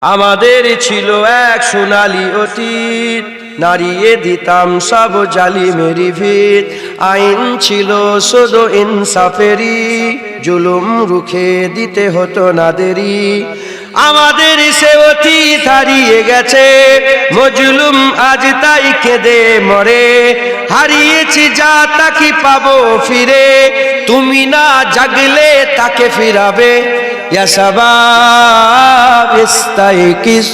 আমাদের ছিল এক সোনালী অতীত, নাড়িয়ে দিতাম সব জালিমেরি ভিত। আইন ছিল শুধু ইনসাফেরি, জুলুম রুখে দিতে হতো না দেরি। আমাদের সে অতীত হারিয়ে গেছে, মজলুম আজ তাই কেঁদে মরে। হারিয়েছি যা তাকে পাবো ফিরে, তুমি না জাগলে তাকে ফিরাবে। ইয়া শাবাব ইস্তাইকিস,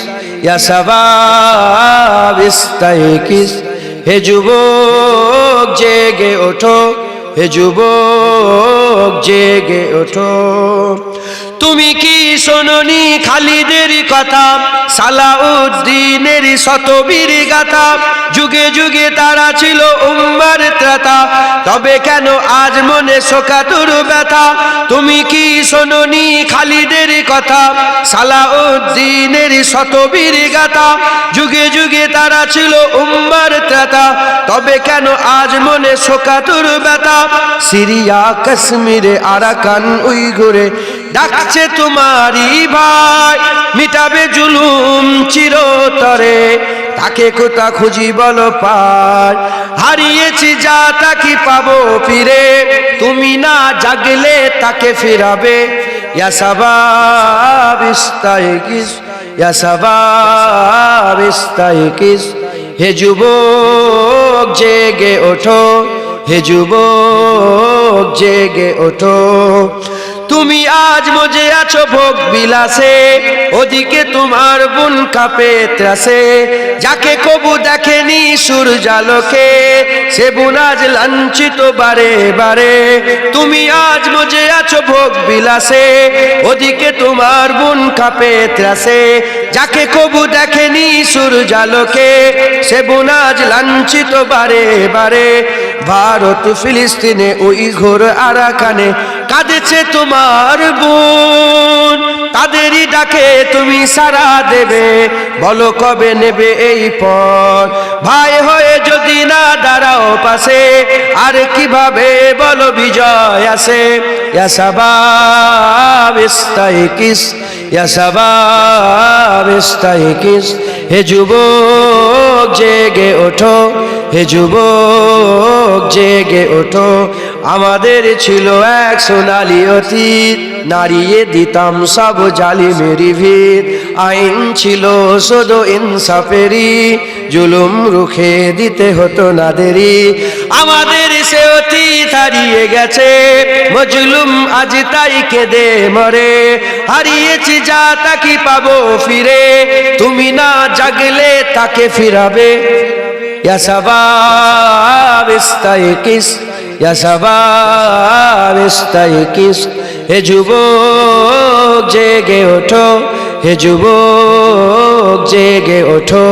ইয়া শাবাব ইস্তাইকিস। হে যুবক জেগে ওঠো, হে যুবক জেগে ওঠো। তুমি কি শোনোনি খালিদের কথা, সালাউদ্দিনের শতবীর গাথা? যুগে যুগে তারা ছিল উম্মার ত্রাতা, তবে কেন আজ মনে শোকাতুর ব্যথা? তুমি কি শোনোনি খালিদের কথা, সালাউদ্দিনের শতবীর গাথা? যুগে যুগে তারা ছিল উম্মার ত্রাতা, তবে কেন আজ মনে শোকাতুর ব্যথা? সিরিয়া কাশ্মীরে আরাকান উইঘুরে ডাকছে তোমারই ভাই, মিটাবে জুলুম চিরতরে, তাকে কোথা খুঁজি বলো পাই। হারিয়েছি যা তাকে পাবো ফিরে, তুমি না জাগলে তাকে ফিরাবে। ইয়া শাবাব ইস্তাইকিস, ইয়া শাবাব ইস্তাইকিস। হে যুবক জেগে ওঠো, হে যুবক জেগে ওঠো। তুমি আজ মজে আছো ভোগ বিলাসে, ওদিকে তোমার বোন কাঁপে ত্রাসে। যাকে কবু দেখেনি সূর্যালোকে, সে বোন আজ লাঞ্ছিত বারে বারে। তুমি আজ মজে আছো ভোগ বিলাসে, ওদিকে তোমার বোন কাঁপে ত্রাসে। যাকে কবু দেখেনি সূর্যালোকে, সে বোন আজ লাঞ্ছিত বারে বারে। ভারত ফিলিস্তিনে উইঘুর আরাকানে কাঁদেছে তোমার বোন, তাদেরই ডাকে তুমি সাড়া দেবে, বলো কবে নেবে এই পথ? ভাই হয়ে যদি না দাঁড়াও পাশে, আর কিভাবে বলো বিজয় আসে? ইয়া শাবাব ইস্তাইকিস, ইয়া শাবাব ইস্তাইকিস। হে যুবক জেগে ওঠো, হে যুবক জেগে ওঠো। আমাদের ছিল এক সোনালী অতীত, নাড়িয়ে দিতাম সব জালিমেরি ভিত। আইন ছিল শুধু ইনসাফেরি, জুলুম রুখে দিতে হতো না দেরি। আমাদের সে অতীত হারিয়ে গেছে, মজলুম আজ তাই কেঁদে মরে। হারিয়েছি যা তাকে পাবো ফিরে, তুমি না জাগলে তাকে ফিরাবে। ইয়া শাবাব ইস্তাইকিস, ইয়া শাবাব ইস্তাইকিস। হে যুবক জেগে ওঠো, হে যুবক জেগে ওঠো।